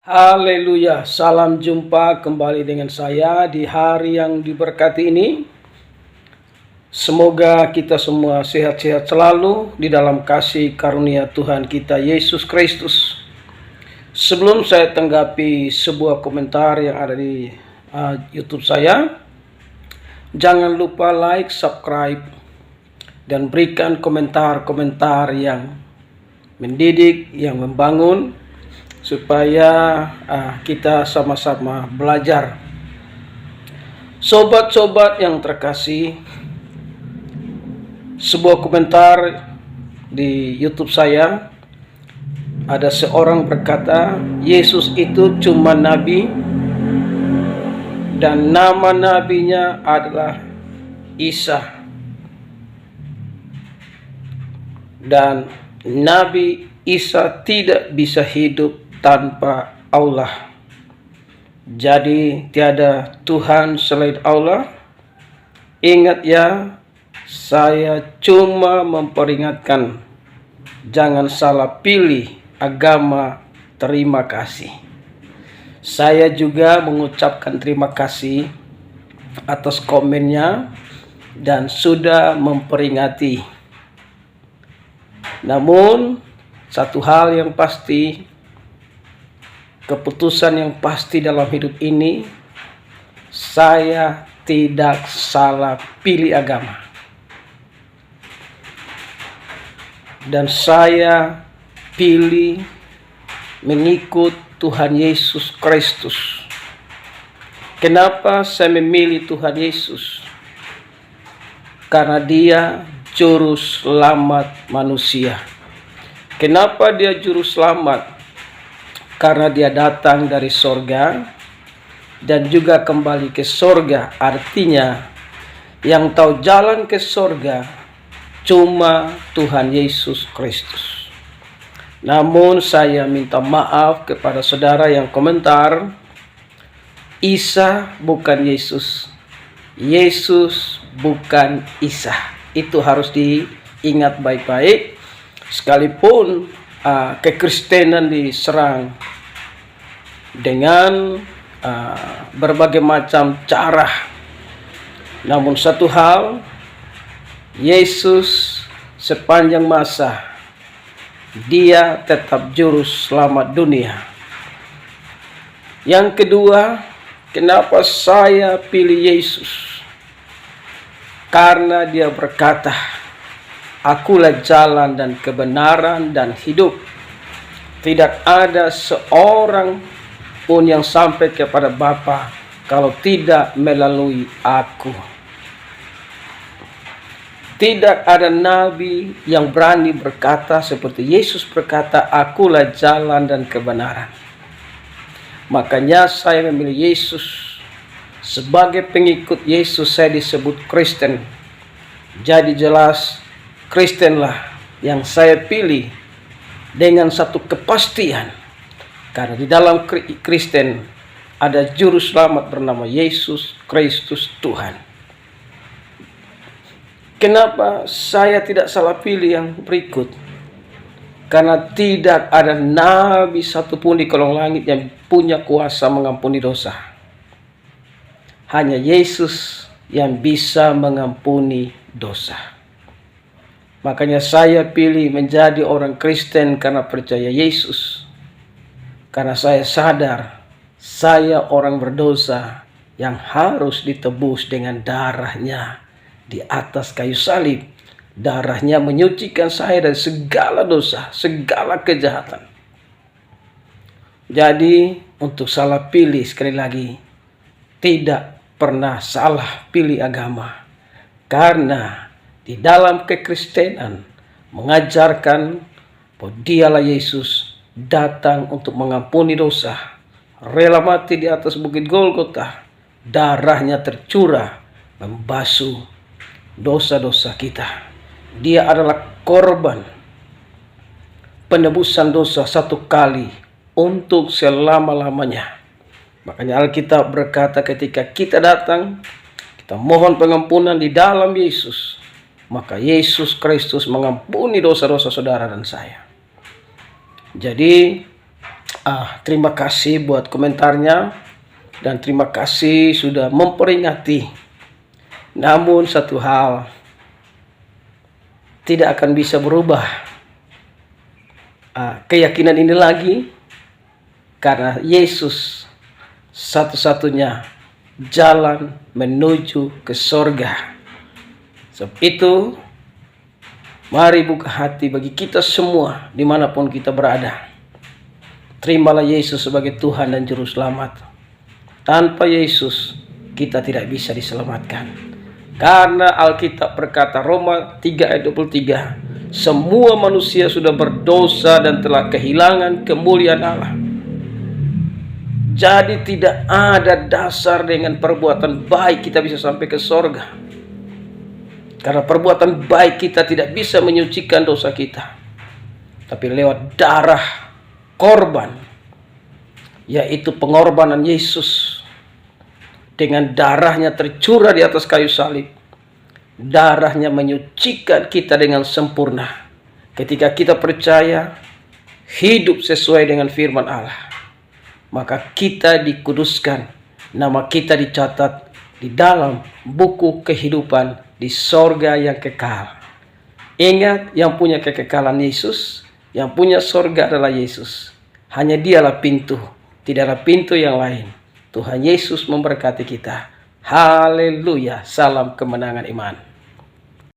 Haleluya, salam jumpa kembali dengan saya di hari yang diberkati ini. Semoga kita semua sehat-sehat selalu di dalam kasih karunia Tuhan kita Yesus Kristus. Sebelum saya tanggapi sebuah komentar yang ada di YouTube saya, jangan lupa like, subscribe, dan berikan komentar-komentar yang mendidik, yang membangun, supaya kita sama-sama belajar. Sobat-sobat yang terkasih, sebuah komentar di YouTube saya, ada seorang berkata, Yesus itu cuma nabi dan nama nabinya adalah Isa. Dan Nabi Isa tidak bisa hidup tanpa Allah. Jadi tiada Tuhan selain Allah. Ingat ya, saya cuma memperingatkan, jangan salah pilih agama terima kasih. Saya juga mengucapkan terima kasih atas komennya dan sudah memperingati. Namun satu hal yang pasti, keputusan yang pasti dalam hidup ini, saya tidak salah pilih agama. Dan saya pilih mengikut Tuhan Yesus Kristus. Kenapa saya memilih Tuhan Yesus? Karena Dia juru selamat manusia. Kenapa Dia juru selamat? Karena Dia datang dari sorga dan juga kembali ke sorga. Artinya yang tahu jalan ke sorga cuma Tuhan Yesus Kristus. Namun saya minta maaf kepada saudara yang komentar, Isa bukan Yesus, Yesus bukan Isa. Itu harus diingat baik-baik. Sekalipun kekristenan diserang dengan berbagai macam cara, namun satu hal, Yesus sepanjang masa Dia tetap juru selamat dunia. Yang kedua, kenapa saya pilih Yesus? Karena Dia berkata, Akulah jalan dan kebenaran dan hidup. Tidak ada seorang pun yang sampai kepada Bapa kalau tidak melalui Aku. Tidak ada nabi yang berani berkata seperti Yesus berkata, Akulah jalan dan kebenaran. Makanya saya memilih Yesus. Sebagai pengikut Yesus saya disebut Kristen. Jadi jelas Kristenlah yang saya pilih dengan satu kepastian. Karena di dalam Kristen ada juru selamat bernama Yesus Kristus Tuhan. Kenapa saya tidak salah pilih yang berikut? Karena tidak ada nabi satupun di kolong langit yang punya kuasa mengampuni dosa. Hanya Yesus yang bisa mengampuni dosa. Makanya saya pilih menjadi orang Kristen karena percaya Yesus. Karena saya sadar saya orang berdosa yang harus ditebus dengan darahnya di atas kayu salib. Darahnya menyucikan saya dari segala dosa, segala kejahatan. Jadi untuk salah pilih, sekali lagi, tidak pernah salah pilih agama. Karena di dalam kekristenan mengajarkan bahwa Dialah Yesus datang untuk mengampuni dosa, rela mati di atas bukit Golgota, darahnya tercurah membasuh dosa-dosa kita. Dia adalah korban penebusan dosa satu kali untuk selama-lamanya. Makanya Alkitab berkata ketika kita datang, kita mohon pengampunan di dalam Yesus, maka Yesus Kristus mengampuni dosa-dosa saudara dan saya. Jadi Terima kasih buat komentarnya dan terima kasih sudah memperingati. Namun satu hal tidak akan bisa berubah keyakinan ini lagi, karena Yesus satu-satunya jalan menuju ke sorga. Sebab itu mari buka hati bagi kita semua dimanapun kita berada. Terimalah Yesus sebagai Tuhan dan Juru Selamat. Tanpa Yesus kita tidak bisa diselamatkan. Karena Alkitab berkata, Roma 3 ayat 23, semua manusia sudah berdosa dan telah kehilangan kemuliaan Allah. Jadi tidak ada dasar dengan perbuatan baik kita bisa sampai ke sorga. Karena perbuatan baik kita tidak bisa menyucikan dosa kita. Tapi lewat darah korban, yaitu pengorbanan Yesus. Dengan darahnya tercurah di atas kayu salib, darahnya menyucikan kita dengan sempurna. Ketika kita percaya, hidup sesuai dengan firman Allah, maka kita dikuduskan, nama kita dicatat di dalam buku kehidupan di sorga yang kekal. Ingat, yang punya kekekalan Yesus, yang punya sorga adalah Yesus. Hanya dialah pintu, tidak ada pintu yang lain. Tuhan Yesus memberkati kita. Haleluya, salam kemenangan iman.